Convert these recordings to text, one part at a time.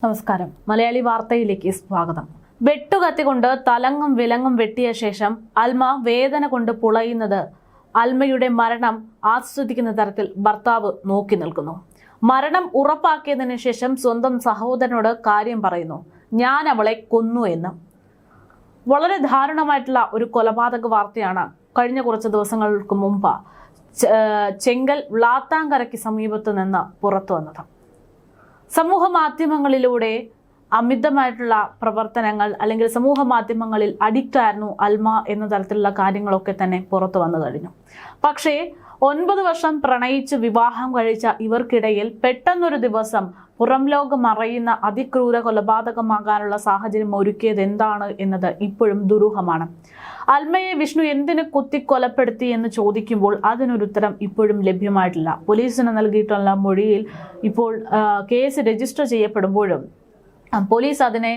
നമസ്കാരം. മലയാളി വാർത്തയിലേക്ക് സ്വാഗതം. വെട്ടുകത്തികൊണ്ട് തലങ്ങും വിലങ്ങും വെട്ടിയ ശേഷം അൽമ വേദന കൊണ്ട് പുളയുന്നത് അൽമയുടെ മരണം ആസ്വദിക്കുന്ന തരത്തിൽ ഭർത്താവ് നോക്കി നിൽക്കുന്നു. മരണം ഉറപ്പാക്കിയതിനു ശേഷം സ്വന്തം സഹോദരനോട് കാര്യം പറയുന്നു, ഞാൻ അവളെ കൊന്നു എന്ന്. വളരെ ദാരുണമായിട്ടുള്ള ഒരു കൊലപാതക വാർത്തയാണ് കഴിഞ്ഞ കുറച്ച് ദിവസങ്ങൾക്ക് മുമ്പ് ചെങ്കൽ വ്ളാത്താങ്കരയ്ക്ക് സമീപത്ത് നിന്ന് പുറത്തു വന്നത്. സമൂഹ മാധ്യമങ്ങളിലൂടെ അമിതമായിട്ടുള്ള പ്രവർത്തനങ്ങൾ അല്ലെങ്കിൽ സമൂഹ മാധ്യമങ്ങളിൽ അഡിക്റ്റ് ആയിരുന്നു അൽമ എന്ന തരത്തിലുള്ള കാര്യങ്ങളൊക്കെ തന്നെ പുറത്തു വന്നു കഴിഞ്ഞു. പക്ഷേ 9 വർഷം പ്രണയിച്ച് വിവാഹം കഴിച്ച ഇവർക്കിടയിൽ പെട്ടെന്നൊരു ദിവസം പുറം ലോകം അറിയുന്ന അതിക്രൂര കൊലപാതകമാകാനുള്ള സാഹചര്യം ഒരുക്കിയത് എന്താണ് എന്നത് ഇപ്പോഴും ദുരൂഹമാണ്. അൽമയെ വിഷ്ണു എന്തിനു കുത്തിക്കൊലപ്പെടുത്തി എന്ന് ചോദിക്കുമ്പോൾ അതിനൊരു ഉത്തരം ഇപ്പോഴും ലഭ്യമായിട്ടില്ല. പോലീസിന് നൽകിയിട്ടുള്ള മൊഴിയിൽ ഇപ്പോൾ കേസ് രജിസ്റ്റർ ചെയ്യപ്പെടുമ്പോഴും പോലീസ് അതിനെ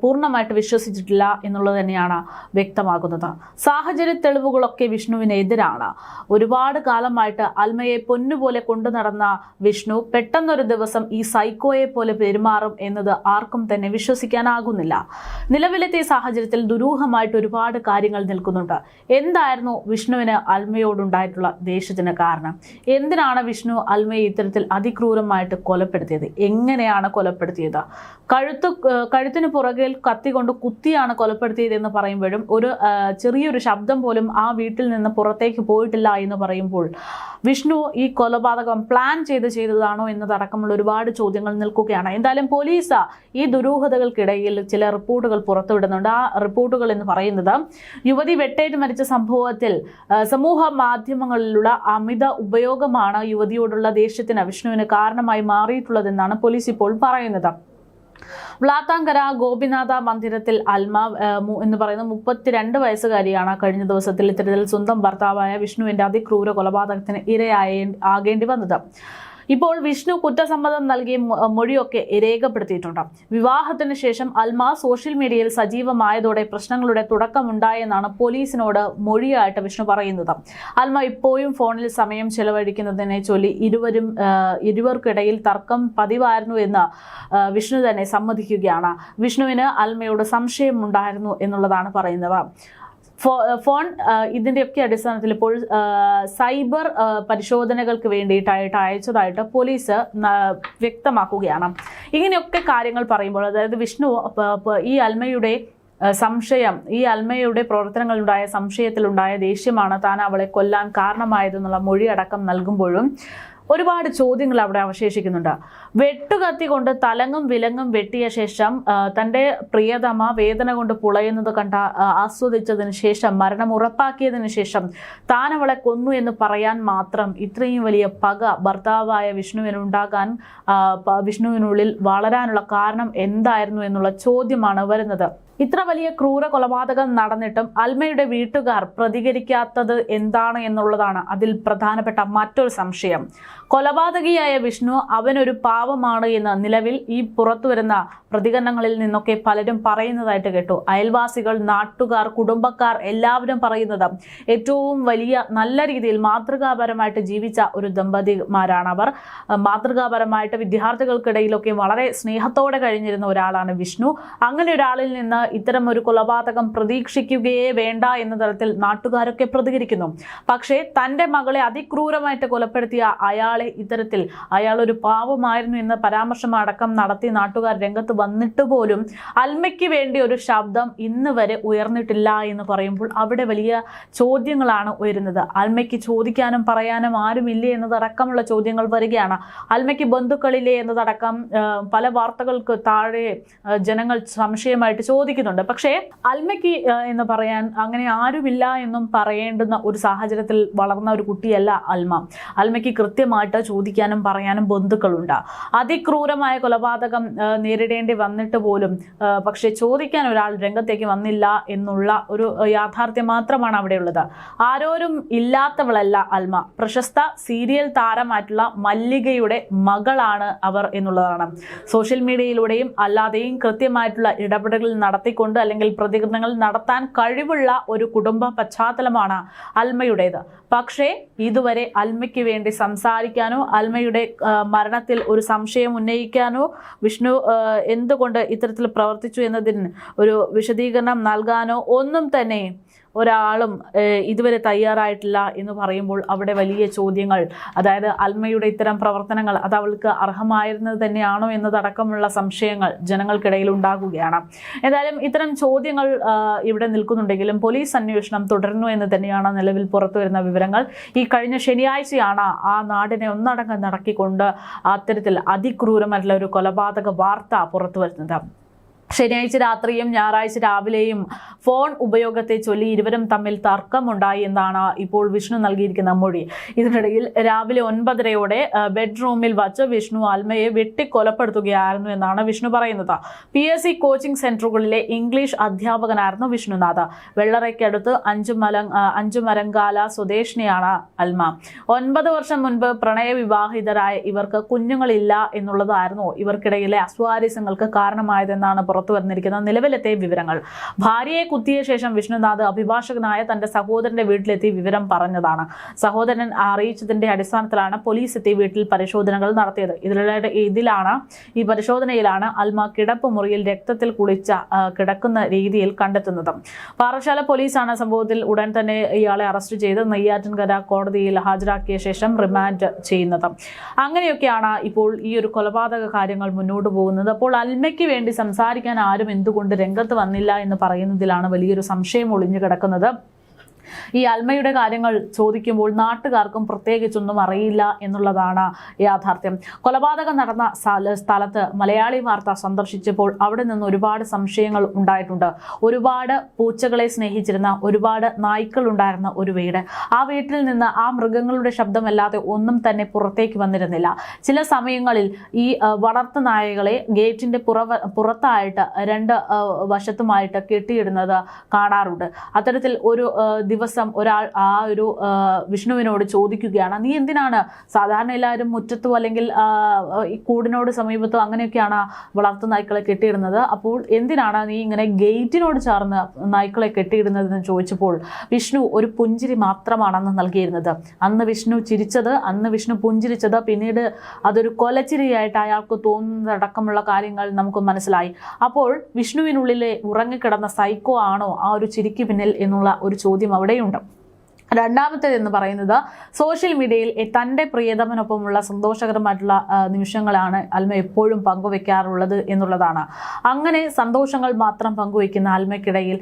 പൂർണ്ണമായിട്ട് വിശ്വസിച്ചിട്ടില്ല എന്നുള്ളത് തന്നെയാണ് വ്യക്തമാകുന്നത്. സാഹചര്യ തെളിവുകളൊക്കെ വിഷ്ണുവിനെതിരാണ്. ഒരുപാട് കാലമായിട്ട് അൽമയെ പൊന്നുപോലെ കൊണ്ടു നടന്ന വിഷ്ണു പെട്ടെന്നൊരു ദിവസം ഈ സൈക്കോയെ പോലെ പെരുമാറും എന്നത് ആർക്കും തന്നെ വിശ്വസിക്കാനാകുന്നില്ല. നിലവിലത്തെ സാഹചര്യത്തിൽ ദുരൂഹമായിട്ട് ഒരുപാട് കാര്യങ്ങൾ നിൽക്കുന്നുണ്ട്. എന്തായിരുന്നു വിഷ്ണുവിന് അൽമയോടുണ്ടായിട്ടുള്ള ദേഷ്യത്തിന് കാരണം? എന്തിനാണ് വിഷ്ണു അൽമയെ ഇത്തരത്തിൽ അതിക്രൂരമായിട്ട് കൊലപ്പെടുത്തിയത്? എങ്ങനെയാണ് കൊലപ്പെടുത്തിയത്? കഴുത്തിന് പുറകിൽ കത്തി കൊണ്ട് കുത്തിയാണ് കൊലപ്പെടുത്തിയത് എന്ന് പറയുമ്പോഴും ഒരു ചെറിയൊരു ശബ്ദം പോലും ആ വീട്ടിൽ നിന്ന് പുറത്തേക്ക് പോയിട്ടില്ല എന്ന് പറയുമ്പോൾ വിഷ്ണു ഈ കൊലപാതകം പ്ലാൻ ചെയ്തതാണോ എന്നതടക്കമുള്ള ഒരുപാട് ചോദ്യങ്ങൾ നിൽക്കുകയാണ്. എന്തായാലും പോലീസ് ഈ ദുരൂഹതകൾക്കിടയിൽ ചില റിപ്പോർട്ടുകൾ പുറത്തുവിടുന്നുണ്ട്. ആ റിപ്പോർട്ടുകൾ എന്ന് പറയുന്നത് യുവതി വെട്ടേറ്റ് മരിച്ച സംഭവത്തിൽ സമൂഹ മാധ്യമങ്ങളിലുള്ള അമിത ഉപയോഗമാണ് യുവതിയോടുള്ള ദേഷ്യത്തിന് വിഷ്ണുവിന് കാരണമായി മാറിയിട്ടുള്ളതെന്നാണ് പോലീസ് ഇപ്പോൾ പറയുന്നത്. വ്ളാത്താങ്കര ഗോപിനാഥ മന്ദിരത്തിൽ അൽമ എന്ന് പറയുന്ന 32 വയസ്സുകാരിയാണ് കഴിഞ്ഞ ദിവസത്തിൽ ഇത്തരത്തിൽ സ്വന്തം ഭർത്താവായ വിഷ്ണുവിന്റെ അതിക്രൂര കൊലപാതകത്തിന് ആകേണ്ടി വന്നത്. ഇപ്പോൾ വിഷ്ണു കുറ്റസമ്മതം നൽകിയ മൊഴിയൊക്കെ രേഖപ്പെടുത്തിയിട്ടുണ്ട്. വിവാഹത്തിന് ശേഷം അൽമ സോഷ്യൽ മീഡിയയിൽ സജീവമായതോടെ പ്രശ്നങ്ങളുടെ തുടക്കമുണ്ടായെന്നാണ് പോലീസിനോട് മൊഴിയായിട്ട് വിഷ്ണു പറയുന്നത്. അൽമ ഇപ്പോഴും ഫോണിൽ സമയം ചെലവഴിക്കുന്നതിനെ ചൊല്ലി ഇരുവർക്കിടയിൽ തർക്കം പതിവായിരുന്നു എന്ന് വിഷ്ണു തന്നെ സമ്മതിക്കുകയാണ്. വിഷ്ണുവിന് അൽമയോട് സംശയമുണ്ടായിരുന്നു എന്നുള്ളതാണ് പറയുന്നത്. ഫോൺ ഇതിൻ്റെയൊക്കെ അടിസ്ഥാനത്തിൽ ഇപ്പോൾ സൈബർ പരിശോധനകൾക്ക് വേണ്ടിയിട്ടായിട്ട് അയച്ചതായിട്ട് പോലീസ് വ്യക്തമാക്കുകയാണ്. ഇങ്ങനെയൊക്കെ കാര്യങ്ങൾ പറയുമ്പോൾ അതായത് വിഷ്ണു ഈ അൽമയുടെ പ്രവർത്തനങ്ങളുണ്ടായ സംശയത്തിലുണ്ടായ ദേഷ്യമാണ് താൻ അവളെ കൊല്ലാൻ കാരണമായതെന്നുള്ള മൊഴി അടക്കം നൽകുമ്പോഴും ഒരുപാട് ചോദ്യങ്ങൾ അവിടെ അവശേഷിക്കുന്നുണ്ട്. വെട്ടുകത്തി കൊണ്ട് തലങ്ങും വിലങ്ങും വെട്ടിയ ശേഷം തൻ്റെ പ്രിയതമ വേദന കൊണ്ട് പുളയുന്നത് ആസ്വദിച്ചതിന് ശേഷം മരണം ഉറപ്പാക്കിയതിന് ശേഷം താൻ അവളെ കൊന്നു എന്ന് പറയാൻ മാത്രം ഇത്രയും വലിയ പക ഭർത്താവായ വിഷ്ണുവിനുള്ളിൽ വളരാനുള്ള കാരണം എന്തായിരുന്നു എന്നുള്ള ചോദ്യമാണ് വരുന്നത്. ഇത്ര വലിയ ക്രൂര കൊലപാതകം നടന്നിട്ടും അൽമയുടെ വീട്ടുകാർ പ്രതികരിക്കാത്തത് എന്താണ് എന്നുള്ളതാണ് അതിൽ പ്രധാനപ്പെട്ട മറ്റൊരു സംശയം. കൊലപാതകിയായ വിഷ്ണു അവനൊരു പാവമാണ് എന്ന് നിലവിൽ ഈ പുറത്തുവരുന്ന പ്രതികരണങ്ങളിൽ നിന്നൊക്കെ പലരും പറയുന്നതായിട്ട് കേട്ടു. അയൽവാസികൾ, നാട്ടുകാർ, കുടുംബക്കാർ എല്ലാവരും പറയുന്നത് ഏറ്റവും വലിയ നല്ല രീതിയിൽ മാതൃകാപരമായിട്ട് ജീവിച്ച ഒരു ദമ്പതിമാരാണ് അവർ. മാതൃകാപരമായിട്ട് വിദ്യാർത്ഥികൾക്കിടയിലൊക്കെ വളരെ സ്നേഹത്തോടെ കഴിഞ്ഞിരുന്ന ഒരാളാണ് വിഷ്ണു. അങ്ങനെ ഒരാളിൽ നിന്ന് ഇത്തരം ഒരു കൊലപാതകം പ്രതീക്ഷിക്കുകയേ വേണ്ട എന്ന തരത്തിൽ നാട്ടുകാരൊക്കെ പ്രതികരിക്കുന്നു. പക്ഷേ തൻ്റെ മകളെ അതിക്രൂരമായിട്ട് കൊലപ്പെടുത്തിയ അയാൾ ഒരു പാവമായിരുന്നു എന്ന പരാമർശം അടക്കം നടത്തി നാട്ടുകാർ രംഗത്ത് വന്നിട്ട് പോലും അൽമയ്ക്ക് വേണ്ടി ഒരു ശബ്ദം ഇന്ന് വരെ ഉയർന്നിട്ടില്ല എന്ന് പറയുമ്പോൾ അവിടെ വലിയ ചോദ്യങ്ങളാണ് ഉയരുന്നത്. അൽമയ്ക്ക് ചോദിക്കാനും പറയാനും ആരുമില്ലേ എന്നതടക്കമുള്ള ചോദ്യങ്ങൾ വരികയാണ്. അൽമയ്ക്ക് ബന്ധുക്കളില്ലേ എന്നതടക്കം പല വാർത്തകൾക്ക് താഴെ ജനങ്ങൾ സംശയമായിട്ട് ചോദിക്കുന്നുണ്ട്. പക്ഷേ അൽമയ്ക്ക് എന്ന് പറയാൻ അങ്ങനെ ആരുമില്ല എന്നും പറയേണ്ടുന്ന ഒരു സാഹചര്യത്തിൽ വളർന്ന ഒരു കുട്ടിയല്ല അൽമയ്ക്ക് കൃത്യമായിട്ട് ചോദിക്കാനും പറയാനും ബന്ധുക്കളുണ്ട്. അതിക്രൂരമായ കൊലപാതകം നേരിടേണ്ടി വന്നിട്ട് പോലും പക്ഷെ ചോദിക്കാൻ ഒരാൾ രംഗത്തേക്ക് വന്നില്ല എന്നുള്ള ഒരു യാഥാർത്ഥ്യം മാത്രമാണ് അവിടെയുള്ളത്. ആരോരും ഇല്ലാത്തവളല്ല അൽമ. പ്രശസ്ത സീരിയൽ താരമായിട്ടുള്ള മല്ലികയുടെ മകളാണ് അവർ എന്നുള്ളതാണ്. സോഷ്യൽ മീഡിയയിലൂടെയും അല്ലാതെയും കൃത്യമായിട്ടുള്ള ഇടപെടലുകൾ നടത്തിക്കൊണ്ട് അല്ലെങ്കിൽ പ്രതികരണങ്ങൾ നടത്താൻ കഴിവുള്ള ഒരു കുടുംബ പശ്ചാത്തലമാണ് അൽമയുടേത്. പക്ഷേ ഇതുവരെ അൽമയ്ക്ക് വേണ്ടി സംസാരിക്കാനോ അൽമയുടെ മരണത്തിൽ ഒരു സംശയം ഉന്നയിക്കാനോ വിഷ്ണു എന്തുകൊണ്ട് ഇത്തരത്തിൽ പ്രവർത്തിച്ചു എന്നതിന് ഒരു വിശദീകരണം നൽകാനോ ഒന്നും തന്നെ ഒരാളും ഇതുവരെ തയ്യാറായിട്ടില്ല എന്ന് പറയുമ്പോൾ അവിടെ വലിയ ചോദ്യങ്ങൾ, അതായത് അൽമയുടെ ഇത്തരം പ്രവർത്തനങ്ങൾ അത് അവൾക്ക് അർഹമായിരുന്നത് തന്നെയാണോ എന്നതടക്കമുള്ള സംശയങ്ങൾ ജനങ്ങൾക്കിടയിൽ ഉണ്ടാകുകയാണ്. എന്തായാലും ഇത്തരം ചോദ്യങ്ങൾ ഇവിടെ നിൽക്കുന്നുണ്ടെങ്കിലും പോലീസ് അന്വേഷണം തുടരുന്നു എന്ന് തന്നെയാണ് നിലവിൽ പുറത്തു വരുന്ന വിവരങ്ങൾ. ഈ കഴിഞ്ഞ ശനിയാഴ്ചയാണ് ആ നാടിനെ ഒന്നടങ്കം നടക്കിക്കൊണ്ട് അത്തരത്തിൽ അതിക്രൂരമായിട്ടുള്ള ഒരു കൊലപാതക വാർത്ത പുറത്തു വരുന്നത്. ശനിയാഴ്ച രാത്രിയും ഞായറാഴ്ച രാവിലെയും ഫോൺ ഉപയോഗത്തെ ചൊല്ലി ഇരുവരും തമ്മിൽ തർക്കമുണ്ടായി എന്നാണ് ഇപ്പോൾ വിഷ്ണു നൽകിയിരിക്കുന്ന മൊഴി. ഇതിനിടയിൽ രാവിലെ 9:30 ബെഡ്റൂമിൽ വച്ച് വിഷ്ണു അൽമയെ വെട്ടിക്കൊലപ്പെടുത്തുകയായിരുന്നു എന്നാണ് വിഷ്ണു പറയുന്നത്. PSC കോച്ചിംഗ് സെന്ററുകളിലെ ഇംഗ്ലീഷ് അധ്യാപകനായിരുന്നു വിഷ്ണുനാഥ്. വെള്ളറയ്ക്കടുത്ത് അഞ്ചുമരങ്കാല സ്വദേശിനിയാണ് അൽമ. 9 വർഷം മുൻപ് പ്രണയവിവാഹിതരായ ഇവർക്ക് കുഞ്ഞുങ്ങളില്ല എന്നുള്ളതായിരുന്നു ഇവർക്കിടയിലെ അസ്വാരസ്യങ്ങൾക്ക് കാരണമായതെന്നാണ് പുറത്തു വന്നിരിക്കുന്ന നിലവിലത്തെ വിവരങ്ങൾ. ഭാര്യയെ കുത്തിയ ശേഷം വിഷ്ണുനാഥ് അഭിഭാഷകനായ തന്റെ സഹോദരന്റെ വീട്ടിലെത്തി വിവരം പറഞ്ഞതാണ്. സഹോദരൻ അറിയിച്ചതിന്റെ അടിസ്ഥാനത്തിലാണ് പോലീസ് എത്തി വീട്ടിൽ പരിശോധനകൾ നടത്തിയത്. ഈ പരിശോധനയിലാണ് അൽമ കിടപ്പ് മുറിയിൽ രക്തത്തിൽ കുളിച്ച കിടക്കുന്ന രീതിയിൽ കണ്ടെത്തുന്നത്. പാറശാല പോലീസാണ് സംഭവത്തിൽ ഉടൻ തന്നെ ഇയാളെ അറസ്റ്റ് ചെയ്ത് നെയ്യാറ്റിൻകര കോടതിയിൽ ഹാജരാക്കിയ ശേഷം റിമാൻഡ് ചെയ്യുന്നത്. അങ്ങനെയൊക്കെയാണ് ഇപ്പോൾ ഈ ഒരു കൊലപാതക കാര്യങ്ങൾ മുന്നോട്ട് പോകുന്നത്. അപ്പോൾ അൽമയ്ക്ക് വേണ്ടി സംസാരിക്കാൻ ആരും എന്തുകൊണ്ട് രംഗത്ത് വന്നില്ല എന്ന് പറയുന്നതിലാണ് വലിയൊരു സംശയം ഒളിഞ്ഞു കിടക്കുന്നത്. ഈ അൽമയുടെ കാര്യങ്ങൾ ചോദിക്കുമ്പോൾ നാട്ടുകാർക്കും പ്രത്യേകിച്ചൊന്നും അറിയില്ല എന്നുള്ളതാണ് യാഥാർത്ഥ്യം. കൊലപാതകം നടന്ന സ്ഥലത്ത് മലയാളി വാർത്ത സന്ദർശിച്ചപ്പോൾ അവിടെ നിന്ന് ഒരുപാട് സംശയങ്ങൾ ഉണ്ടായിട്ടുണ്ട്. ഒരുപാട് പൂച്ചകളെ സ്നേഹിച്ചിരുന്ന ഒരുപാട് നായ്ക്കൾ ഉണ്ടായിരുന്ന ഒരു വീട്, ആ വീട്ടിൽ നിന്ന് ആ മൃഗങ്ങളുടെ ശബ്ദമല്ലാതെ ഒന്നും തന്നെ പുറത്തേക്ക് വന്നിരുന്നില്ല. ചില സമയങ്ങളിൽ ഈ വളർത്തു നായകളെ ഗേറ്റിന്റെ പുറത്തായിട്ട് 2 വശത്തുമായിട്ട് കെട്ടിയിടുന്നത് കാണാറുണ്ട്. അത്തരത്തിൽ ഒരു ദിവസം ഒരാൾ ആ ഒരു വിഷ്ണുവിനോട് ചോദിക്കുകയാണ്, നീ എന്തിനാണ് സാധാരണ എല്ലാവരും മുറ്റത്തോ അല്ലെങ്കിൽ ഈ കൂടിനോട് സമീപത്തോ അങ്ങനെയൊക്കെയാണ് വളർത്തു നായ്ക്കളെ കെട്ടിയിടുന്നത്, അപ്പോൾ എന്തിനാണ് നീ ഇങ്ങനെ ഗേറ്റിനോട് ചേർന്ന് നായ്ക്കളെ കെട്ടിയിടുന്നതെന്ന് ചോദിച്ചപ്പോൾ വിഷ്ണു ഒരു പുഞ്ചിരി മാത്രമാണെന്ന് നൽകിയിരുന്നത്. അന്ന് വിഷ്ണു പുഞ്ചിരിച്ചത് പിന്നീട് അതൊരു കൊലച്ചിരിയായിട്ട് അയാൾക്ക് തോന്നുന്നതടക്കമുള്ള കാര്യങ്ങൾ നമുക്ക് മനസ്സിലായി. അപ്പോൾ വിഷ്ണുവിനുള്ളിലെ ഉറങ്ങിക്കിടന്ന സൈക്കോ ആണോ ആ ഒരു ചിരിക്ക് പിന്നിൽ എന്നുള്ള ഒരു ചോദ്യം അവിടെയുണ്ട്. രണ്ടാമത്തേതെന്ന് പറയുന്നത് സോഷ്യൽ മീഡിയയിൽ തൻ്റെ പ്രിയതമനൊപ്പമുള്ള സന്തോഷകരമായിട്ടുള്ള നിമിഷങ്ങളാണ് അൽമ എപ്പോഴും പങ്കുവെക്കാറുള്ളത് എന്നുള്ളതാണ്. അങ്ങനെ സന്തോഷങ്ങൾ മാത്രം പങ്കുവെക്കുന്ന അൽമയ്ക്കിടയിൽ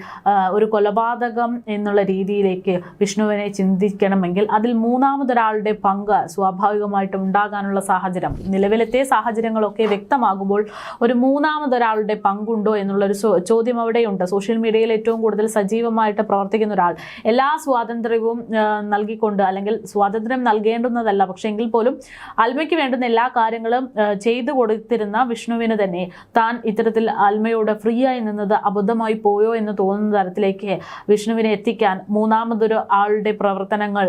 ഒരു കൊലപാതകം എന്നുള്ള രീതിയിലേക്ക് വിഷ്ണുവിനെ ചിന്തിക്കണമെങ്കിൽ അതിൽ മൂന്നാമതൊരാളുടെ പങ്ക് സ്വാഭാവികമായിട്ടും ഉണ്ടാകാനുള്ള സാഹചര്യം, നിലവിലത്തെ സാഹചര്യങ്ങളൊക്കെ വ്യക്തമാകുമ്പോൾ ഒരു മൂന്നാമതൊരാളുടെ പങ്കുണ്ടോ എന്നുള്ളൊരു ചോദ്യം അവിടെയുണ്ട്. സോഷ്യൽ മീഡിയയിൽ ഏറ്റവും കൂടുതൽ സജീവമായിട്ട് പ്രവർത്തിക്കുന്ന ഒരാൾ, എല്ലാ സ്വാതന്ത്ര്യവും നൽകിക്കൊണ്ട്, അല്ലെങ്കിൽ സ്വാതന്ത്ര്യം നൽകേണ്ടുന്നതല്ല പക്ഷെ എങ്കിൽ പോലും അൽമയ്ക്ക് വേണ്ടുന്ന എല്ലാ കാര്യങ്ങളും ചെയ്തു കൊടുത്തിരുന്ന വിഷ്ണുവിന് തന്നെ താൻ ഇത്തരത്തിൽ അൽമയോട് ഫ്രീ ആയി നിന്നത് അബദ്ധമായി പോയോ എന്ന് തോന്നുന്ന തരത്തിലേക്ക് വിഷ്ണുവിനെ എത്തിക്കാൻ മൂന്നാമതൊരു ആളുടെ പ്രവർത്തനങ്ങൾ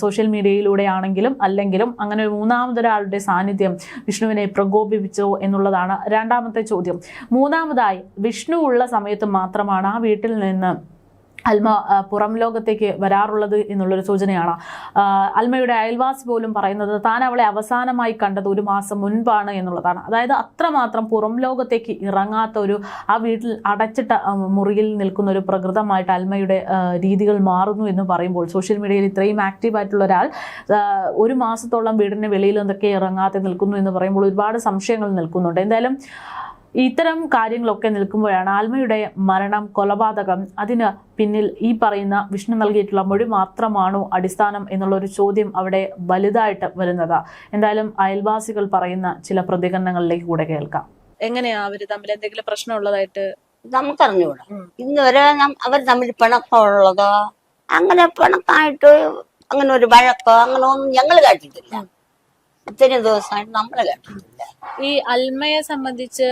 സോഷ്യൽ മീഡിയയിലൂടെ ആണെങ്കിലും അല്ലെങ്കിലും അങ്ങനെ മൂന്നാമതൊരാളുടെ സാന്നിധ്യം വിഷ്ണുവിനെ പ്രകോപിപ്പിച്ചോ എന്നുള്ളതാണ് രണ്ടാമത്തെ ചോദ്യം. മൂന്നാമതായി വിഷ്ണു ഉള്ള സമയത്ത് മാത്രമാണ് ആ വീട്ടിൽ നിന്ന് അൽമ പുറം ലോകത്തേക്ക് വരാറുള്ളത് എന്നുള്ളൊരു സൂചനയാണ്. അൽമയുടെ അയൽവാസി പോലും പറയുന്നത് താൻ അവളെ അവസാനമായി കണ്ടത് 1 മാസം മുൻപാണ് എന്നുള്ളതാണ്. അതായത് അത്രമാത്രം പുറം ലോകത്തേക്ക് ഇറങ്ങാത്ത ആ വീട്ടിൽ അടച്ചിട്ട മുറിയിൽ നിൽക്കുന്ന ഒരു പ്രകൃതമായിട്ട് അൽമയുടെ രീതികൾ മാറുന്നു എന്ന് പറയുമ്പോൾ, സോഷ്യൽ മീഡിയയിൽ ഇത്രയും ആക്റ്റീവായിട്ടുള്ള ഒരാൾ 1 മാസത്തോളം വീടിന് വെളിയിൽ എന്തൊക്കെ ഇറങ്ങാതെ നിൽക്കുന്നു എന്ന് പറയുമ്പോൾ ഒരുപാട് സംശയങ്ങൾ നിൽക്കുന്നുണ്ട്. എന്തായാലും ഇത്തരം കാര്യങ്ങളൊക്കെ നിൽക്കുമ്പോഴാണ് അൽമയുടെ മരണം, കൊലപാതകം, അതിന് പിന്നിൽ ഈ പറയുന്ന വിഷ്ണു നൽകിയിട്ടുള്ള മൊഴി മാത്രമാണോ അടിസ്ഥാനം എന്നുള്ളൊരു ചോദ്യം അവിടെ വലുതായിട്ട് വരുന്നത്. എന്തായാലും അയൽവാസികൾ പറയുന്ന ചില പ്രതികരണങ്ങളിലേക്ക് കൂടെ കേൾക്കാം. എങ്ങനെയാ അവര് തമ്മിൽ എന്തെങ്കിലും പ്രശ്നമുള്ളതായിട്ട് നമുക്കറിഞ്ഞൂടാ. ഇന്ന് വരെ അവർ തമ്മിൽ പിണക്കമുള്ളതോ അങ്ങനെ പിണക്കായിട്ട് അങ്ങനെ ഒരു വഴക്കോ അങ്ങനെ ഒന്നും ഞങ്ങൾ കേട്ടിട്ടില്ല. ഇത്രയും ദിവസമായിട്ട് നമ്മളെ കേട്ടിട്ടില്ല. ഈ അൽമയെ സംബന്ധിച്ച്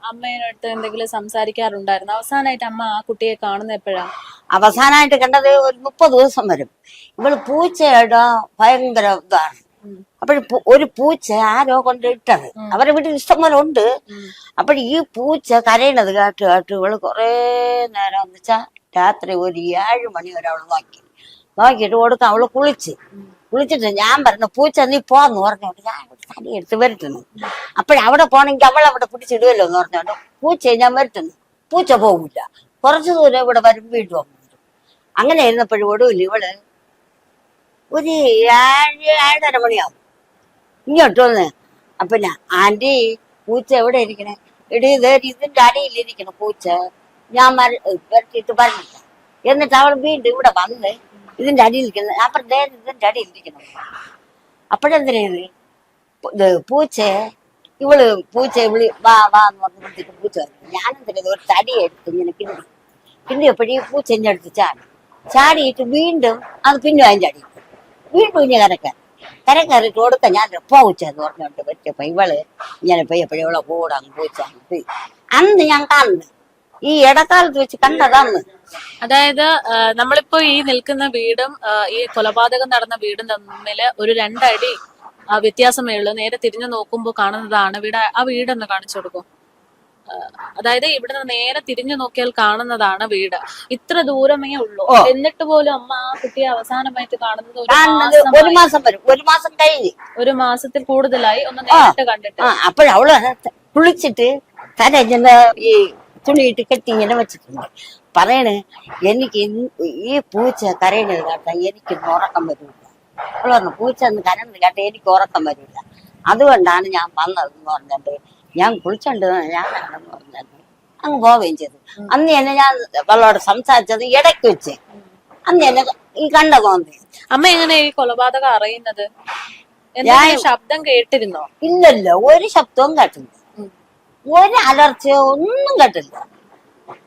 അമ്മയോട്ട് എന്തെങ്കിലും സംസാരിക്കാറുണ്ടായിരുന്നു? അവസാനമായിട്ട് അമ്മ ആ കുട്ടിയെ കാണുന്ന എപ്പോഴാണ്? അവസാനമായിട്ട് കണ്ടത് ഒരു 30 ദിവസം വരും. ഇവള് പൂച്ചയുടെ ഭയങ്കര ഇതാണ്. ഒരു പൂച്ച ആരോ കൊണ്ട് ഇട്ടത്, അവരുടെ വീട്ടിൽ ഇഷ്ടംപോലെ ഉണ്ട്. ഈ പൂച്ച കരയണത് കേട്ട് ഇവള് കൊറേ നേരം എന്ന് വെച്ചാ രാത്രി ഒരു 7 മണി വരെ അവള് നോക്കി. നോക്കിയിട്ട് കൊടുക്കാൻ അവള് കുളിച്ചിട്ട് ഞാൻ പറഞ്ഞു പൂച്ച നീ പോന്ന് പറഞ്ഞോണ്ട് ഞാൻ തടി എടുത്ത് വരട്ടുന്നു. അപ്പോഴവിടെ പോണെങ്കിൽ അവളവിടെ പിടിച്ചിടുമല്ലോ എന്ന് പറഞ്ഞോണ്ട് പൂച്ചയെ ഞാൻ വരട്ടുന്നു. പൂച്ച പോകില്ല. കുറച്ചു ദൂരം ഇവിടെ വരും വീണ്ടും വന്നു. അങ്ങനെ ഇരുന്നപ്പോഴും ഒടുവിൽ ഇവള് ഒരു 7:30 മണിയാവും ഇങ്ങോട്ട് വന്ന്. അപ്പൊ ആന്റി പൂച്ച എവിടെ ഇരിക്കണേ? ഇതിന്റെ അടിയിലിരിക്കണം പൂച്ച. ഞാൻ വരട്ടിട്ട് പറഞ്ഞില്ല. എന്നിട്ട് അവൾ വീണ്ടും ഇവിടെ വന്ന് ഇതിന്റെ അടിയിലിരിക്കുന്നത്. അപ്പൊ ഇതിന്റെ അടിയിലിരിക്കണം. അപ്പോഴെന്തിനേത് പൂച്ച വിളി വാ എന്ന് പറഞ്ഞിട്ട് പൂച്ച വന്നു. ഞാനെന്തിനത് ഒരു തടി എടുത്ത് ഇങ്ങനെ കിണ്ടിയപ്പോഴീ പൂച്ച എന്നെ അടുത്ത് ചാടിയിട്ട് വീണ്ടും അത് പിന്നെ അതിന്റെ അടി വീണ്ടും ഇങ്ങനെ കരക്കയറിട്ട് കൊടുക്കാൻ ഞാൻ പൂച്ചെന്ന് പറഞ്ഞോണ്ട് പറ്റിയപ്പോ ഇവള് ഇങ്ങനെ പോയപ്പോഴും ഇവളെ കൂടെ അങ്ങ് പൂച്ച അന്ന് ഞാൻ കാണുന്നു. ഈ ഇടക്കാലത്ത് വെച്ച് കണ്ടതാന്ന്. അതായത് നമ്മളിപ്പോ ഈ നിൽക്കുന്ന വീടും ഈ കൊലപാതകം നടന്ന വീടും തമ്മില് ഒരു 2 അടി വ്യത്യാസമേ ഉള്ളൂ. നേരെ തിരിഞ്ഞു നോക്കുമ്പോൾ കാണുന്നതാണ് വീട്. ആ വീടൊന്ന് കാണിച്ചു കൊടുക്കും. അതായത് ഇവിടുന്ന് നേരെ തിരിഞ്ഞു നോക്കിയാൽ കാണുന്നതാണ് വീട്. ഇത്ര ദൂരമേ ഉള്ളൂ. എന്നിട്ട് പോലും അമ്മ ആ കുട്ടിയെ അവസാനമായിട്ട് കാണുന്നത് ഒരു മാസം വരും. ഒരു മാസം കഴിഞ്ഞ് ഒരു മാസത്തിൽ കൂടുതലായി ഒന്ന് നേരിട്ട് കണ്ടിട്ട്. അപ്പോഴവള് കുളിച്ചിട്ട് തല ഇങ്ങനെ ഈ തുണിയിട്ട് കെട്ടി ഇങ്ങനെ വെച്ചിട്ടുണ്ട്. പറയണ് എനിക്ക് ഈ പൂച്ച കരയണത് കേട്ടാ എനിക്കൊന്നും ഉറക്കം വരില്ല. അവള് പറഞ്ഞു പൂച്ച ഒന്ന് കരയുന്നത് കേട്ടാ എനിക്ക് ഉറക്കം വരില്ല. അതുകൊണ്ടാണ് ഞാൻ വന്നതെന്ന് പറഞ്ഞിട്ട് ഞാൻ കുളിച്ചോണ്ട് ഞാനാണെന്ന് പറഞ്ഞത് അങ്ങ് പോവുകയും ചെയ്തു. അന്ന് തന്നെ ഞാൻ അവളോട് സംസാരിച്ചത് ഇടയ്ക്ക് വെച്ച് അന്ന് തന്നെ ഈ കണ്ട തോന്നി. അമ്മ എങ്ങനെ ഈ കൊലപാതകം അറിയുന്നത്? ഞാൻ ശബ്ദം കേട്ടിരുന്നോ? ഇല്ലല്ലോ, ഒരു ശബ്ദവും കേട്ടില്ല, ഒരു അലർച്ചയോ ഒന്നും കേട്ടില്ല.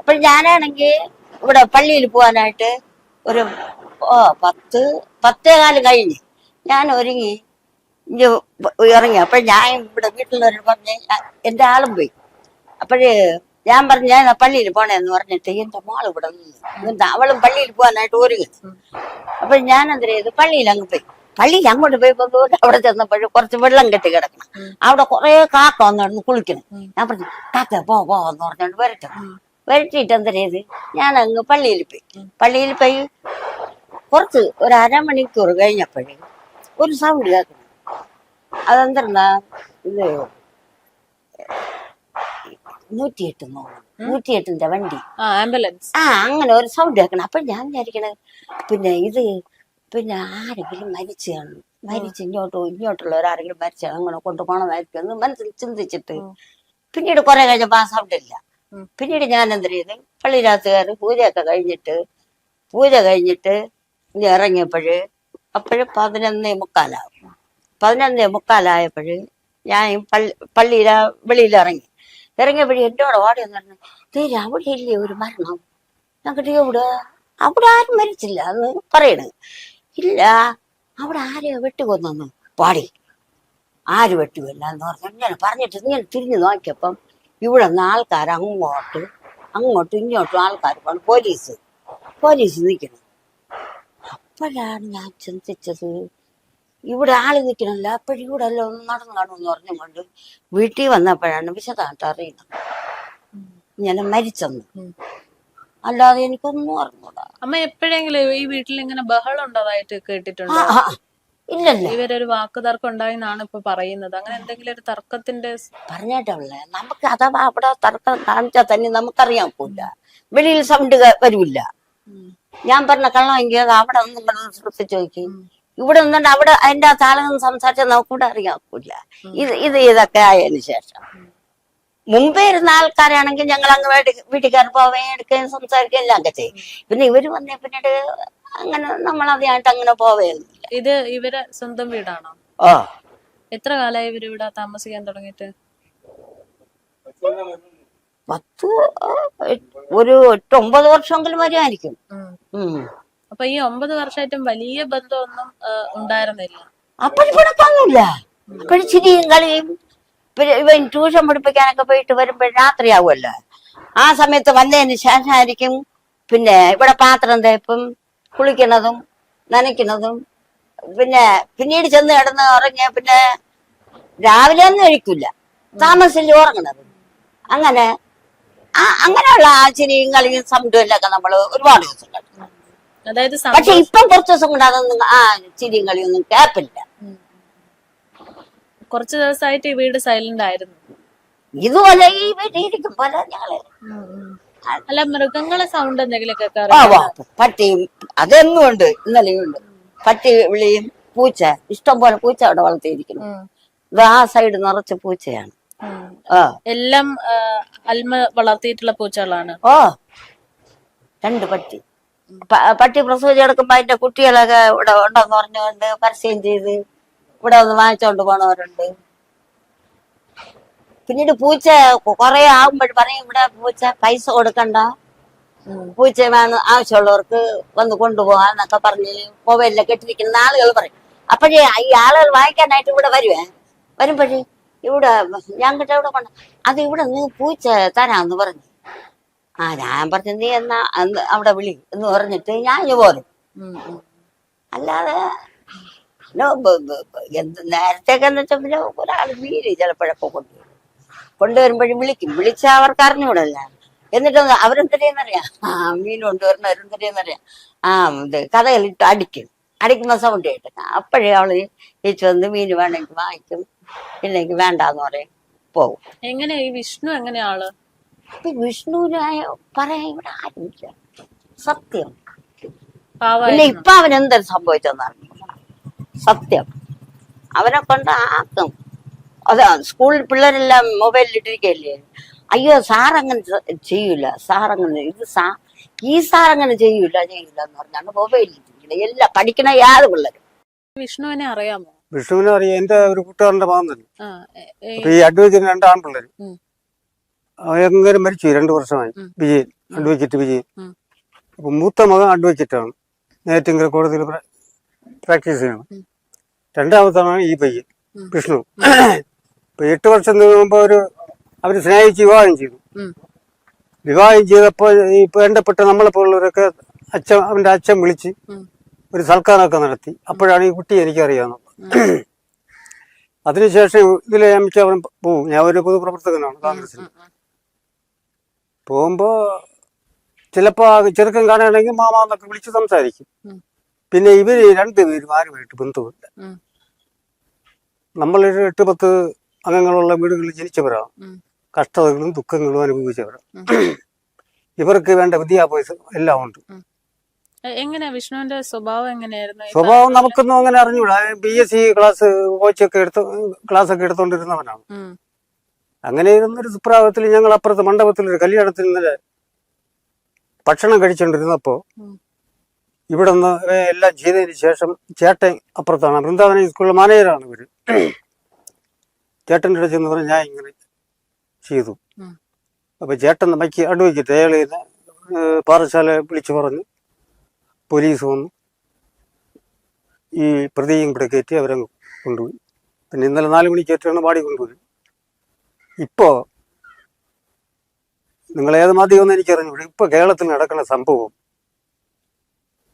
അപ്പോൾ ഞാനാണെങ്കിൽ ഇവിടെ പള്ളിയിൽ പോകാനായിട്ട് ഒരു 10-10:15 കഴിഞ്ഞ് ഞാൻ ഒരുങ്ങി ഇറങ്ങി. അപ്പൊ ഞാൻ ഇവിടെ വീട്ടിലുള്ളവർ പറഞ്ഞ് എന്റെ ആളും പോയി. അപ്പോഴ് ഞാൻ പറഞ്ഞു ഞാൻ പള്ളിയിൽ പോണേന്ന് പറഞ്ഞിട്ട് എന്റെ മോൾ ഇവിടെ നിന്ന് അവളും പള്ളിയിൽ പോകാനായിട്ട് ഒരുങ്ങി. അപ്പൊ ഞാൻ എന്തിനാ ചെയ്തു, പള്ളിയിൽ അങ്ങ് പോയി. പള്ളിയിൽ അങ്ങോട്ട് പോയപ്പോ അവിടെ ചെന്നപ്പോഴും കുറച്ച് വെള്ളം കെട്ടി കിടക്കണം. അവിടെ കുറെ കാക്ക വന്നിടന്ന് കുളിക്കണം. ഞാൻ പറഞ്ഞു കാക്ക പോന്ന് പറഞ്ഞോണ്ട് വരട്ടിട്ട് എന്താ ചെയ്ത് ഞാൻ അങ്ങ് പള്ളിയിൽ പോയി കുറച്ച് ഒരു 1/2 മണിക്കൂർ കഴിഞ്ഞപ്പോഴേ ഒരു സൗണ്ട് കേൾക്കണം. അതെന്താ ഇത് 108 വണ്ടി, ആംബുലൻസ്. അങ്ങനെ ഒരു സൗണ്ട് കേൾക്കണം. അപ്പൊ ഞാൻ വിചാരിക്കണത് പിന്നെ ആരെങ്കിലും മരിച്ച് ഇങ്ങോട്ടുള്ളവരാരെങ്കിലും മരിച്ചാണ് അങ്ങനെ കൊണ്ടുപോകണമായിരിക്കും എന്ന് മനസ്സിൽ ചിന്തിച്ചിട്ട് പിന്നീട് കുറെ കഴിഞ്ഞപ്പോ ആ സൗണ്ട് ഇല്ല. പിന്നീട് ഞാൻ എന്താ ചെയ്ത് പള്ളിയിനകത്ത് കയറി പൂജ കഴിഞ്ഞിട്ട് ഇനി ഇറങ്ങിയപ്പോഴ് അപ്പോഴും 11:45 11:45 ഞാൻ പള്ളിയിലെ വെളിയിൽ ഇറങ്ങിയപ്പോഴേ എന്നോട് ഓടി എന്ന് പറഞ്ഞു തീരെ അവിടെ ഇല്ലേ ഒരു മരണം? ഞാൻ കിട്ടിയ അവിടെ ആരും മരിച്ചില്ല എന്ന് പറയണ്. ഇല്ല, അവിടെ ആരെയോ വെട്ടുകൊന്നു. പാടി ആര് വെട്ടുകല്ല എന്ന് പറഞ്ഞു. ഇങ്ങനെ പറഞ്ഞിട്ട് ഇങ്ങനെ തിരിഞ്ഞു നോക്കിയപ്പം ഇവിടെ നിന്ന് ആൾക്കാർ അങ്ങോട്ടും ഇങ്ങോട്ടും ആൾക്കാർ പോണ്. പോലീസ് നിൽക്കണം. അപ്പോഴാണ് ഞാൻ ചിന്തിച്ചത് ഇവിടെ ആള് നിൽക്കണല്ലോ, അപ്പോഴും ഇവിടെ എല്ലാം ഒന്ന് നടന്നു കാണുമെന്ന് പറഞ്ഞുകൊണ്ട് വീട്ടിൽ വന്നപ്പോഴാണ് വിശദമായിട്ട് അറിയുന്നത് ഇങ്ങനെ മരിച്ചെന്ന്. അല്ലാതെ എനിക്കൊന്നും അറിഞ്ഞൂടാ. അമ്മ എപ്പോഴെങ്കിലും ഈ വീട്ടിൽ ഇങ്ങനെ ബഹളം ഉണ്ടതായിട്ട് കേട്ടിട്ടുണ്ടോ? ഇല്ലല്ലോ. ഇവരൊരു വാക്ക് തർക്കം ഉണ്ടായിന്നാണ് ഇപ്പൊ പറയുന്നത്. അങ്ങനെ എന്തെങ്കിലും ഒരു തർക്കത്തിന്റെ പറഞ്ഞിട്ടുള്ളേ നമുക്ക് അഥവാ അവിടെ തർക്കം കാണിച്ചാൽ തന്നെ നമുക്കറിയാൻ പോവില്ല. വെളിയിൽ സൗണ്ട് വരൂല്ല. ഞാൻ പറഞ്ഞ കള്ളമെങ്കിൽ അത് അവിടെ നിങ്ങൾ ശ്രദ്ധിച്ചു നോക്കി. ഇവിടെ നിന്നിട്ട് അവിടെ അതിന്റെ ആ താളം സംസാരിച്ചാൽ നമുക്കിവിടെ അറിയാൻ പോവില്ല. ഇതൊക്കെ ആയതിനു ശേഷം മുമ്പേ ഇരുന്ന ആൾക്കാരാണെങ്കിൽ ഞങ്ങൾ അങ്ങ് വീട്ടുകാർ പോവുകയും എടുക്കുകയും സംസാരിക്കുകയും എല്ലാം ഒക്കെ ചെയ്യും. പിന്നെ ഇവര് വന്നേ പിന്നീട് അങ്ങനെ നമ്മളതിനായിട്ട് അങ്ങനെ പോവുകയൊന്നുമില്ല. ഇത് ഇവരെ സ്വന്തം വീടാണോ? എത്ര കാലമായി ഇവര് ഇവിടെ താമസിക്കാൻ തുടങ്ങിയിട്ട്? ഒരു 8-9 വർഷമെങ്കിലും വരുമായിരിക്കും. അപ്പൊ ഈ 9 വർഷമായിട്ടും വലിയ ബന്ധമൊന്നും ഉണ്ടായിരുന്നില്ല. അപ്പോഴിപ്പൊന്നുമില്ല. അപ്പോഴും ചിരിയും കളിയും. ഇവൻ ട്യൂഷൻ പഠിപ്പിക്കാനൊക്കെ പോയിട്ട് വരുമ്പോൾ രാത്രിയാവുമല്ലോ. ആ സമയത്ത് വന്നതിന് ശേഷമായിരിക്കും പിന്നെ ഇവിടെ പാത്രം തേപ്പും കുളിക്കുന്നതും നനയ്ക്കുന്നതും. പിന്നെ പിന്നീട് ചെന്ന് കിടന്ന് ഉറങ്ങിയ പിന്നെ രാവിലെ ഒന്നും കഴിക്കില്ല, താമസിച്ച് ഉറങ്ങണത്. അങ്ങനെയുള്ള ആ ചിരിയും കളിയും സൗണ്ടും എല്ലാം നമ്മൾ ഒരുപാട് ദിവസം കണ്ടു. അതായത് പക്ഷെ ഇപ്പം കുറച്ച് ദിവസം കൊണ്ട് അതൊന്നും ചിരിയും കളിയൊന്നും കേപ്പില്ല. കുറച്ചു ദിവസമായിട്ട് ഈ വീട് സൈലന്റ് ആയിരുന്നു. ഇതുപോലെ ഈ വീട്ടിലിരിക്കും പോലെ ഞങ്ങള്. അല്ല, മൃഗങ്ങളെ സൗണ്ട് എന്തെങ്കിലും കേൾക്കാറുണ്ടോ? പട്ടിയും അതെന്നും ഉണ്ട്, ഇന്നലെയും ഉണ്ട്. പട്ടി വിളിയും പൂച്ച, ഇഷ്ടം പോലെ പൂച്ച അവിടെ വളർത്തിയിരിക്കുന്നു. ഇത് ആ സൈഡ് നിറച്ച് പൂച്ചയാണ്. എല്ലാം അൽമ വളർത്തിയിട്ടുള്ള പൂച്ചകളാണ്. 2 പട്ടി. പട്ടി പ്രസവിച്ച് കിടക്കുമ്പോ അതിന്റെ കുട്ടികളൊക്കെ ഇവിടെ ഉണ്ടെന്ന് പറഞ്ഞുകൊണ്ട് പരസ്യം ചെയ്ത് ഇവിടെ ഒന്ന് വാങ്ങിച്ചോണ്ട് പോണവരുണ്ട്. പിന്നീട് പൂച്ച കുറെ ആകുമ്പോഴും പറയും ഇവിടെ പൂച്ച പൈസ കൊടുക്കണ്ട, പൂച്ച വേണം ആവശ്യമുള്ളവർക്ക് വന്ന് കൊണ്ടുപോകാന്നൊക്കെ പറഞ്ഞ് മൊബൈലിലൊക്കെ ഇട്ടിരിക്കുന്ന ആളുകൾ പറയും. അപ്പോഴേ ഈ ആളുകൾ വാങ്ങിക്കാനായിട്ട് ഇവിടെ വരുമ്പോഴേ ഇവിടെ ഞങ്ങളുടെ ഇവിടെ കൊണ്ട് അത് ഇവിടെ നീ പൂച്ച തരാന്ന് പറഞ്ഞു. ഞാൻ പറഞ്ഞു നീ എന്നാ അവിടെ വിളി എന്ന് പറഞ്ഞിട്ട് ഞാൻ പോരും. അല്ലാതെ നേരത്തേക്കെന്ന് വെച്ചാൽ പിന്നെ ഒരാൾ മീന് ചിലപ്പോഴൊക്കെ കൊണ്ടുവരുമ്പോഴും വിളിച്ചാൽ അവർക്ക് അറിഞ്ഞൂടല്ല. എന്നിട്ട് അവരെന്തരെയെന്നറിയാം, മീൻ കൊണ്ടുവരുന്നവരെന്തരെയെന്നറിയാം, ഇത് കഥകളിട്ട് അടിക്കുന്ന സൗണ്ട് കേട്ട് അപ്പോഴേ അവള് ചേച്ചി വന്ന് മീൻ വേണമെങ്കിൽ വാങ്ങിക്കും, ഇല്ലെങ്കിൽ വേണ്ടാന്ന് പറയും, പോകും. എങ്ങനെ ഈ വിഷ്ണു എങ്ങനെയാള്? വിഷ്ണുവിനായ പറയാൻ ഇവിടെ ആരുമില്ല, സത്യം. പിന്നെ ഇപ്പൊ അവനെന്തൊരു സംഭവിച്ചെന്നാണ് സത്യം. അവനെ കൊണ്ട് ആക്കും. അതാ സ്കൂളിൽ പിള്ളേരെല്ലാം മൊബൈലിൽ ഇട്ടിരിക്കല്ലേ, അയ്യോ സാറങ്ങനെ ചെയ്യൂല, സാറങ്ങനെ ഈ സാറങ്ങനെ ചെയ്യൂല എന്ന് പറഞ്ഞാണ് മൊബൈലിൽ ഇട്ടിരിക്കുന്നത്. എല്ലാം പഠിക്കണ യാതൊരു പിള്ളേരും. വിഷ്ണുവിനെ അറിയാമോ? വിഷ്ണുവിനെ അറിയാം, എന്റെ ഒരു കൂട്ടുകാരന്റെ മകൻ തന്നെ. അപ്പൊ ഈ അഡ്വക്കേറ്റിന് 2 ആൺപിള്ളേര് ഭയങ്കര മരിച്ചു 2 വർഷമായി. വിജയൻ, അഡ്വക്കേറ്റ് വിജയൻ. അപ്പൊ മൂത്ത മകൻ അഡ്വക്കേറ്റാണ്, നേറ്റിങ്കൽ കോടതിയിൽ പ്രാക്ടീസ് ചെയ്യണം. 2ാമത്താണ് ഈ പയ്യൻ വിഷ്ണു. ഇപ്പൊ 8 വർഷം മുമ്പ് അവര് സ്നേഹിച്ച് വിവാഹം ചെയ്തു. വിവാഹം ചെയ്തപ്പോ ഈ വേണ്ടപ്പെട്ട നമ്മളെപ്പോലുള്ളവരൊക്കെ അവന്റെ അച്ഛൻ വിളിച്ച് ഒരു സൽക്കാരമൊക്കെ നടത്തി. അപ്പോഴാണ് ഈ കുട്ടി എനിക്കറിയാവുന്നത്. അതിനുശേഷം ഇതിലെ അവൻ പോവും. ഞാൻ ഒരു പൊതുപ്രവർത്തകനാണ് കോൺഗ്രസിൽ. പോകുമ്പോ ചിലപ്പോ ചെറുക്കൻ കാണുകയാണെങ്കിൽ മാമാന്നൊക്കെ വിളിച്ച് സംസാരിക്കും. പിന്നെ ഇവര് 2 പേരും ആരുമായിട്ട് ബന്ധമില്ല. നമ്മളൊരു 8-10 അംഗങ്ങളുള്ള വീടുകളിൽ ജനിച്ചവരാണ്, കഷ്ടതകളും ദുഃഖങ്ങളും അനുഭവിച്ചവരാണ്. ഇവർക്ക് വേണ്ട വിദ്യാഭ്യാസം എല്ലാം ഉണ്ട്. എങ്ങനെയാ വിഷ്ണുവിന്റെ സ്വഭാവം എങ്ങനെയായിരുന്നു? സ്വഭാവം നമുക്കൊന്നും അങ്ങനെ അറിഞ്ഞൂടാ. BSc കോച്ചൊക്കെ ക്ലാസ്സൊക്കെ എടുത്തോണ്ടിരുന്നവനാണ്. അങ്ങനെ ഇരുന്നൊരു സുപ്രാവത്തിൽ ഞങ്ങൾ അപ്പുറത്ത് മണ്ഡപത്തിലൊരു കല്യാണത്തിൽ ഇന്നലെ ഭക്ഷണം കഴിച്ചോണ്ടിരുന്നപ്പോ ഇവിടെ നിന്ന് എല്ലാം ചെയ്തതിന് ശേഷം ചേട്ടൻ അപ്പുറത്താണ്, വൃന്ദാവന സ്കൂളിലെ മാനേജറാണ് ഇവര്. ചേട്ടൻ്റെ അടുത്ത് ചെന്ന് പറഞ്ഞ് ഞാൻ ഇങ്ങനെ ചെയ്തു. അപ്പൊ ചേട്ടൻ മൈക്ക് അഡ്വക്കേറ്റ് അയാൾ പാറശാല വിളിച്ചു പറഞ്ഞു. പോലീസ് വന്നു, ഈ പ്രതിയും ഇവിടെ കയറ്റി അവരെ കൊണ്ടുപോയി. പിന്നെ ഇന്നലെ 4 മണിക്കേറ്റാണ് ബാഡി കൊണ്ടുപോയി. ഇപ്പോ നിങ്ങൾ ഏത് മാധ്യമമെന്ന് എനിക്കറിഞ്ഞൂടെ, ഇപ്പൊ കേരളത്തിൽ നടക്കുന്ന സംഭവം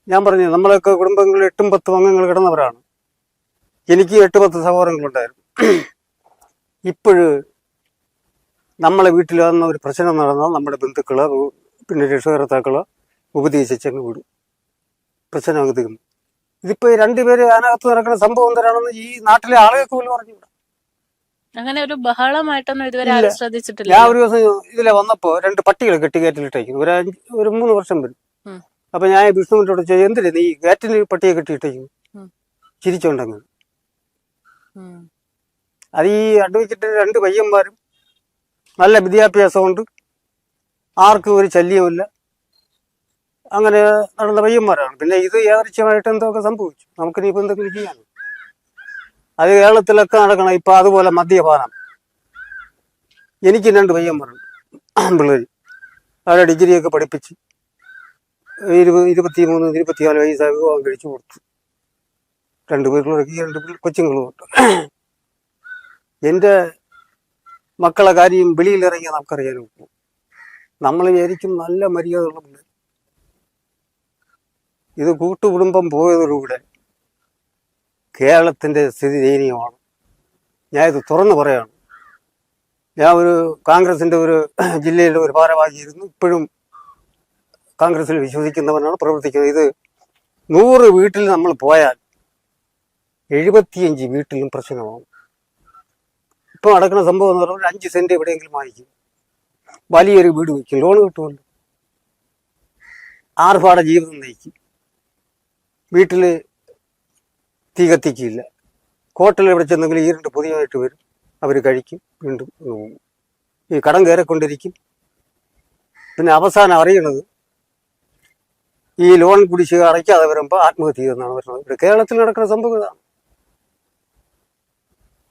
ഞാൻ പറഞ്ഞു. നമ്മളൊക്കെ കുടുംബങ്ങളിൽ 8-10 അംഗങ്ങൾ കിടന്നവരാണ്. എനിക്ക് 8-10 സഹോദരങ്ങളുണ്ടായിരുന്നു. ഇപ്പോഴ് നമ്മളെ വീട്ടിൽ വന്ന ഒരു പ്രശ്നം നടന്നാൽ നമ്മുടെ ബന്ധുക്കള് പിന്നെ രക്ഷകർത്താക്കള് ഉപദേശിച്ചങ്ങ് വിടും, പ്രശ്നം അങ്ങ് തീർന്നു. ഇതിപ്പോ 2 പേര് അതിനകത്ത് നടക്കുന്ന സംഭവം തരാണെന്ന് ഈ നാട്ടിലെ ആളുകൾക്ക് പോലും പറഞ്ഞുകൂടാ. അങ്ങനെ ഒരു ബഹളമായിട്ടൊന്നും ഇതുവരെ ആരും ശ്രദ്ധിച്ചിട്ടില്ല. ഞാൻ ഒരു ദിവസം ഇതിലെ വന്നപ്പോ 2 പട്ടികളെ കെട്ടിക്കയറ്റിലിട്ടേക്കുന്നു. ഒരു 3 വർഷം വരും. അപ്പൊ ഞാൻ വിഷ്ണുവിനോട് ചോദിച്ചു, എന്തിനാ നീ ഗേറ്റിൽ പട്ടിയെ കെട്ടിയിട്ടേക്കുന്നു? ചിരിച്ചോണ്ടങ്ങ്. അത് ഈ അഡ്വക്കേറ്റിന് 2 പയ്യന്മാരും നല്ല വിദ്യാഭ്യാസമുണ്ട്, ആർക്കും ഒരു ശല്യവുമില്ല, അങ്ങനെ നടന്ന പയ്യന്മാരാണ്. പിന്നെ ഇത് യാദൃശ്യമായിട്ട് എന്തൊക്കെ സംഭവിച്ചു, നമുക്കിനിയിപ്പോൾ എന്തെങ്കിലും ചെയ്യാൻ. അത് കേരളത്തിലൊക്കെ നടക്കണം. ഇപ്പൊ അതുപോലെ മദ്യപാനം. എനിക്ക് 2 പയ്യന്മാരുണ്ട്, പിള്ളേർ. അവരെ ഡിഗ്രിയൊക്കെ പഠിപ്പിച്ച് 23-24 വയസ്സായി വിവാഹം കഴിച്ചു കൊടുത്തു. 2 പേരിലൊക്കെ 2 കൊച്ചുങ്ങളുമുണ്ട്. എൻ്റെ മക്കളെ കാര്യം വെളിയിലിറങ്ങിയാൽ നമുക്കറിയാനും പോകും. നമ്മൾ വിചാരിക്കും നല്ല മര്യാദയുള്ള പിള്ളേർ. ഇത് കൂട്ടുകുടുംബം പോയതോടുകൂടെ കേരളത്തിന്റെ സ്ഥിതി ദയനീയമാണ്. ഞാൻ ഇത് തുറന്നു പറയാണ്. ഞാൻ ഒരു കോൺഗ്രസിന്റെ ഒരു ജില്ലയിലെ ഒരു ഭാരവാഹിയായിരുന്നു. ഇപ്പോഴും കോൺഗ്രസിൽ വിശ്വസിക്കുന്നവനാണ്, പ്രവർത്തിക്കുന്നത്. ഇത് 100 വീട്ടിൽ നമ്മൾ പോയാൽ 75 വീട്ടിലും പ്രശ്നമാവും. ഇപ്പൊ നടക്കുന്ന സംഭവം എന്ന് പറഞ്ഞാൽ 5 സെന്റ് എവിടെയെങ്കിലും വാങ്ങിക്കും, വലിയൊരു വീട് വയ്ക്കും, ലോൺ കിട്ടുമല്ലോ, ആർഭാട ജീവിതം നയിക്കും, വീട്ടില് തീ കത്തിക്കില്ല, ഹോട്ടലിൽ എവിടെ ചെന്നെങ്കിലും ഈ 2 പുതിയതായിട്ട് വരും, അവർ കഴിക്കും, വീണ്ടും പോകും. ഈ കടം കയറിക്കൊണ്ടിരിക്കും. പിന്നെ അവസാനം അറിയണത് ഈ ലോൺ കുടിശ്ശിക അടയ്ക്കാതെ വരുമ്പോൾ ആത്മഹത്യ ചെയ്യുന്നതാണ് പറയുന്നത്. ഇവിടെ കേരളത്തിൽ നടക്കുന്ന സംഭവം ഇതാണ്.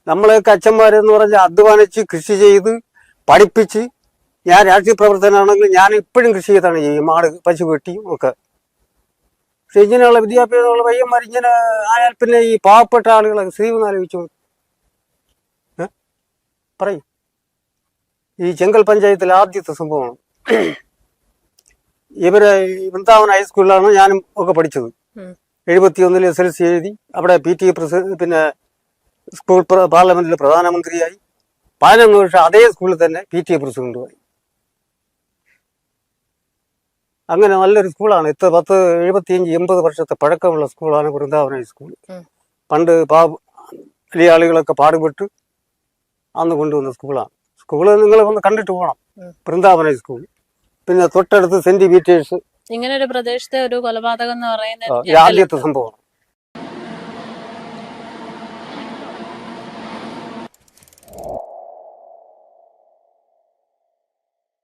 നമ്മളെയൊക്കെ അച്ഛന്മാരെന്ന് പറഞ്ഞാൽ അധ്വാനിച്ച് കൃഷി ചെയ്ത് പഠിപ്പിച്ച്, ഞാൻ രാഷ്ട്രീയ പ്രവർത്തനമാണെങ്കിൽ ഞാൻ ഇപ്പോഴും കൃഷി ചെയ്താണ് ചെയ്യും, മാട് പശു വെട്ടിയും ഒക്കെ. പക്ഷെ ഇങ്ങനെയുള്ള വിദ്യാഭ്യാസമുള്ള പയ്യന്മാർ ഇങ്ങനെ ആയാൽ പിന്നെ ഈ പാവപ്പെട്ട ആളുകളെ ശ്രീവെന്ന് ആലോചിച്ചു പറയും. ഈ ചെങ്കൽ പഞ്ചായത്തിലെ ആദ്യത്തെ സംഭവമാണ്. ഇവര് വൃന്ദാവൻ ഹൈസ്കൂളിലാണ് ഞാനും ഒക്കെ പഠിച്ചത്. 71 SLC എഴുതി, അവിടെ PTA പിന്നെ സ്കൂൾ പാർലമെന്റിൽ പ്രധാനമന്ത്രിയായി. 11 വർഷം അതേ സ്കൂളിൽ തന്നെ PTA പ്രസിഡന്റുമായി. അങ്ങനെ നല്ലൊരു സ്കൂളാണ്. 75-80 വർഷത്തെ പഴക്കമുള്ള സ്കൂളാണ് വൃന്ദാവൻ ഹൈസ്കൂൾ. പണ്ട് വലിയ ആളുകളൊക്കെ പാടുപെട്ട് അന്ന് കൊണ്ടുവന്ന സ്കൂളാണ്. സ്കൂള് നിങ്ങൾ ഒന്ന് കണ്ടിട്ട് പോകണം, വൃന്ദാവൻ ഹൈസ്കൂൾ. പിന്നെ തൊട്ടടുത്ത് സെന്റ് പീറ്റേഴ്സ്. ഇങ്ങനെ ഒരു പ്രദേശത്തെ ഒരു കൊലപാതകം എന്ന് പറയുന്നത് ആദ്യത്തെ സംഭവം.